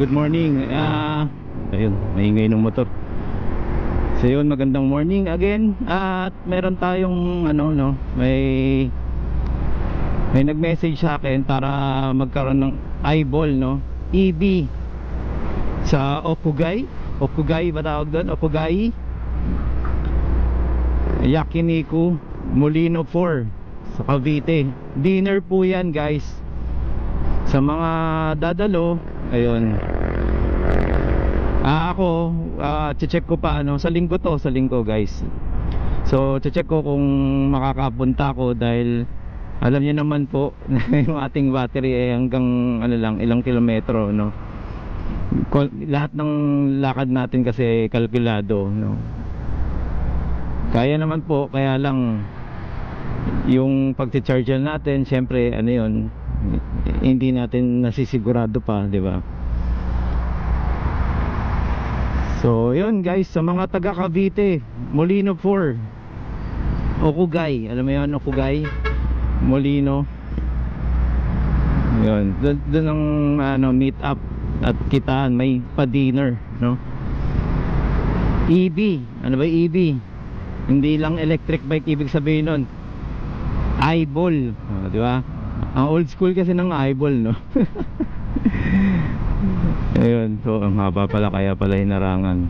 good morning. Ayun, maingay ng motor. So yun, magandang morning again. At meron tayong may nag-message sa akin para magkaroon ng eyeball, no? EV sa Okugay. Okugay ba tawag doon? Okugay Yakiniku Molino 4 sa Cavite. Dinner po yan, guys. Sa mga dadalo, ayun. Ako, check ko pa sa linggo sa linggo, guys. So, check ko kung makakapunta ko dahil alam niyo naman po yung ating battery ay hanggang ilang kilometro, no. Lahat ng lakad natin kasi kalkulado, no. Kaya naman po, kaya lang yung pagche-charge natin, syempre yun, hindi natin nasisigurado pa, di ba? So, yun guys, sa mga taga Cavite, Molino 4, Okugay, alam mo yun, Okugay, Molino. Yun, doon ang meet up at kitaan, may pa-dinner, no? EV, ano ba EV? Hindi lang electric bike ibig sabihin nun. Eyeball, di ba? Ang old school kasi ng eyeball, no? Ayun, so ang haba pala, kaya pala hinarangan.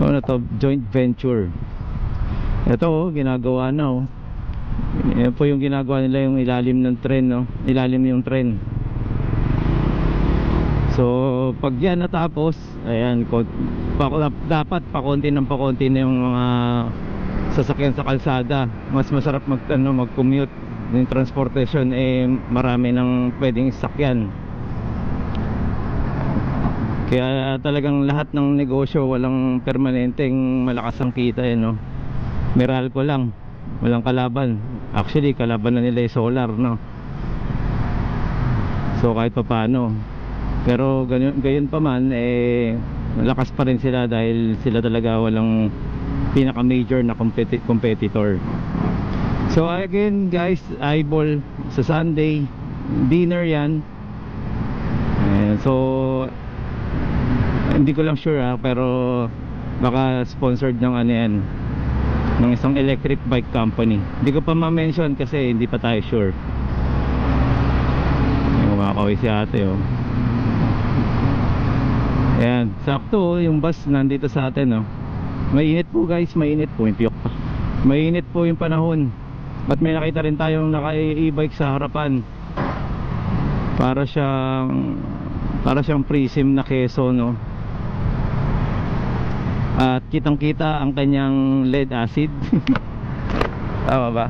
So ano to, joint venture. Ito ginagawa na Yan po yung ginagawa nila, yung ilalim ng tren, no? Ilalim yung tren. So pag yan natapos, ayan, dapat pakonti na yung mga sasakyan sa kalsada. Mas masarap mag-commute. Yung transportation marami ng pwedeng sakyan. Kaya talagang lahat ng negosyo walang permanenteng malakas ang kita, no. Meralco lang, walang kalaban. Actually kalaban na nila yung solar, no. So kahit pa paano, pero gayon pa man malakas pa rin sila dahil sila talaga walang pinaka major na competitor. So again guys, eyeball sa Sunday, dinner yan. So hindi ko lang sure pero baka sponsored ng yan, ng isang electric bike company. Hindi ko pa ma-mention kasi hindi pa tayo sure. Kumakaway si ate, ayan, sakto yung bus nandito sa atin, mainit po guys, mainit po yung piyok. Mainit po yung panahon. At may nakita rin tayong naka-e-bike sa harapan. Para siyang prism na keso, no. At kitang kita ang kanyang lead acid. Tama ba?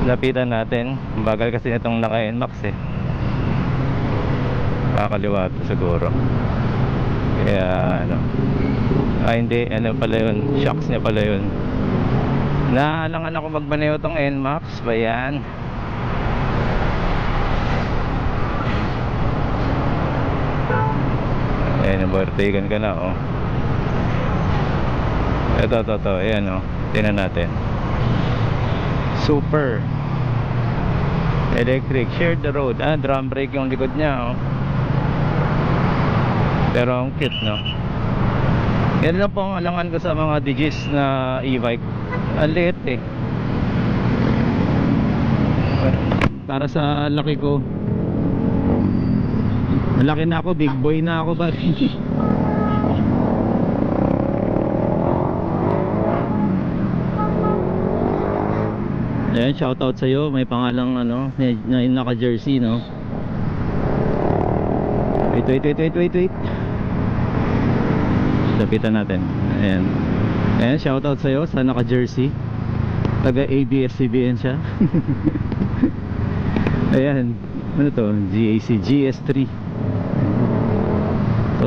Lapitan natin. Bagal kasi nitong naka-NMAX kakaliwa to siguro. Kaya hindi, pala yun, shocks niya pala yun. Naalangan ako magmaneho tong NMAX ba yan? Ayan, overtaken ka na, Ito, ayan, tingnan natin. Super electric, share the road. Drum brake yung likod niya, pero ang cute, no. Yan lang po ang alangan ko sa mga digis na e-bike. Ang liit para sa laki ko. Malaki na ako, big boy na ako ba? Ayan, shoutout sa'yo. May pangalang na naka-jersey, no. Wait. Lapitan natin. Ayan, shoutout sa'yo sa naka-jersey. Taga ABS-CBN siya. Ayan, ano to? GAC GS3. So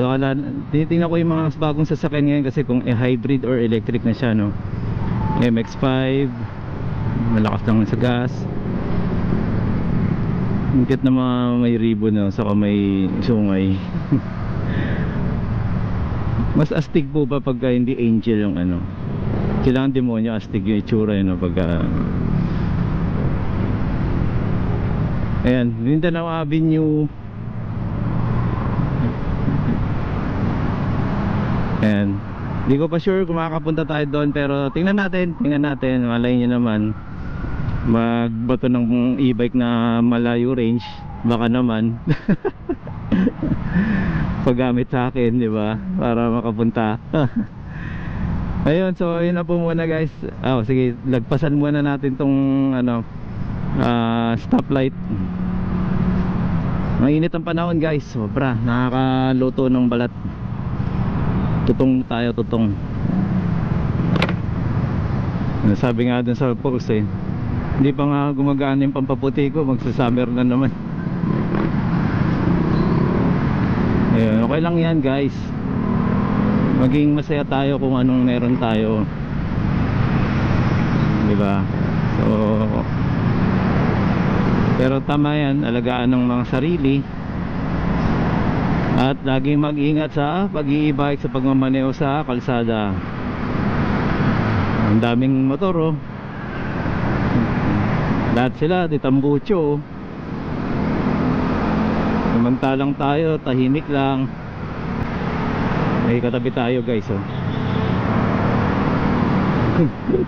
tinitingnan ko yung mga bagong sasakyan ngayon kasi kung hybrid or electric na siya, no. MX-5, malakas lang sa gas. Hingkit na mga may ribbon, no, saka may sungay. Mas astig po ba pagka hindi angel yung kailangan demonyo, astig yung itsura yun, pagka ayan, Mindanao Avenue Ayan. Hindi ko pa sure kung makakapunta tayo doon, pero tingnan natin, malay nyo naman magbato ng e-bike na malayo range, baka naman paggamit sa akin, di ba, para makapunta. Ayun, so yun na po muna guys. Sige, lagpasan muna natin tong stoplight. Mainit ang panahon guys, sobra, nakakaluto ng balat. Tutong tayo, tutong. Sabi nga dun sa post hindi pa nga gumagana yung pampaputi ko, magsa-summer na naman. Ayun, okay lang yan guys. Maging masaya tayo kung anong meron tayo, diba? So, pero tama yan, alagaan ng mga sarili. At laging mag-ingat sa pag-i-bike, sa pagmamaneho sa kalsada. Ang daming motor lahat sila ditambucho. Samantalang tayo tahimik lang. May katabi tayo guys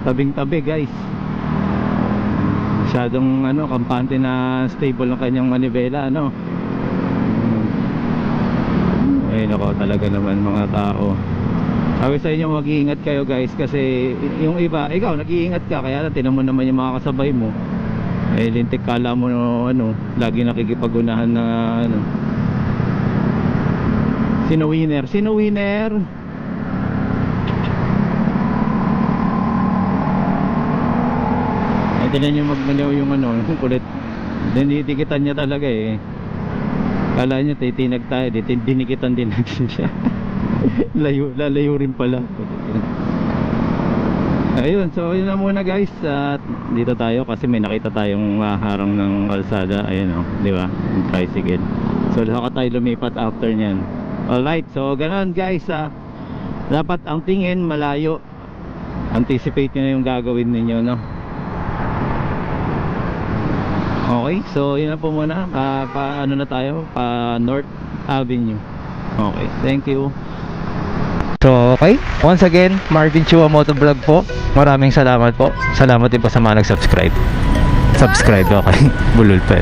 tabing tabi guys. Masyadong kampante na stable ng kanyang manibela Ay nako, talaga naman mga tao. Sabi sa inyo, mag-iingat kayo guys, kasi yung iba, ikaw nag-iingat ka, kaya tinan mo naman yung mga kasabay mo, lintik kala mo lagi nakikipag-unahan na sino winner. Tinan nyo magmanaw yung yung kulit, dinitikitan niya talaga kala nyo titinag tayo, dinikitan din natin siya. Lalayo rin pala. Ayun, so yun na muna guys. At dito tayo kasi may nakita tayong harang ng kalsada. Ayun di ba? Yung tricycle. So saka tayo lumipat after nyan. Alright, so ganoon guys. Dapat ang tingin malayo. Anticipate nyo na yung gagawin ninyo Okay, so yun na po muna. Na tayo? Pa North Avenue. Okay, thank you. So okay, once again, Marvin Chua Motovlog po. Maraming salamat po. Salamat din po sa mga nag-subscribe. Okay, bulol pa